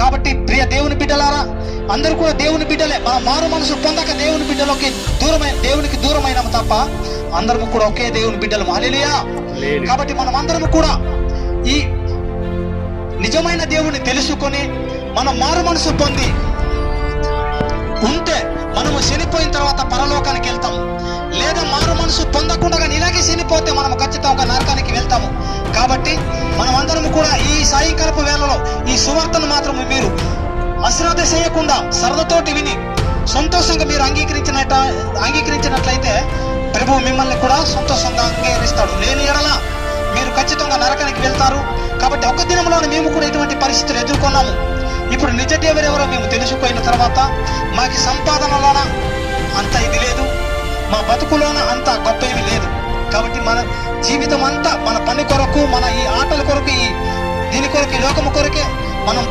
కాబట్టి ప్రియ దేవుని బిడ్డలారా, అందరూ కూడా దేవుని బిడ్డలే. మనం మారు మనసు పొందక దేవునికి దూరమైన తప్ప అందరము కూడా ఒకే దేవుని బిడ్డలు. హల్లెలూయా. కాబట్టి మనం అందరము కూడా ఈ నిజమైన దేవుని తెలుసుకొని మనం మారు మనసు పొంది ఉంటే మనము చనిపోయిన తర్వాత పరలోకానికి వెళ్తాము. లేదా మారు మనసు పొందకుండా ఇలాగే చనిపోతే మనం ఖచ్చితంగా నరకానికి వెళ్తాము. కాబట్టి మనం అందరము కూడా ఈ సాయంకాలపు వేళలో ఈ సువార్తను మాత్రము మీరు అశ్రద్ధ చేయకుండా సరదతోటి విని సంతోషంగా మీరు అంగీకరించినట్లయితే ప్రభువు మిమ్మల్ని కూడా సంతోషంగా అంగీకరిస్తాడు. లేని ఎడల మీరు ఖచ్చితంగా నరకానికి వెళ్తారు. కాబట్టి ఒక దినంలోనే మేము కూడా ఇటువంటి పరిస్థితులు ఎదుర్కొన్నాము. ఇప్పుడు నిజ దేవుడెవరో మేము తెలుసుకున్న తర్వాత మాకు సంపాదనలోన అంత ఇది లేదు, మా బతుకులోన అంత గొప్ప ఇవి లేదు. కాబట్టి మన జీవితం అంతా మన పని కొరకు, మన ఈ ఆటల కొరకు, దీని కొరకు, ఈ లోకము కొరకే మనం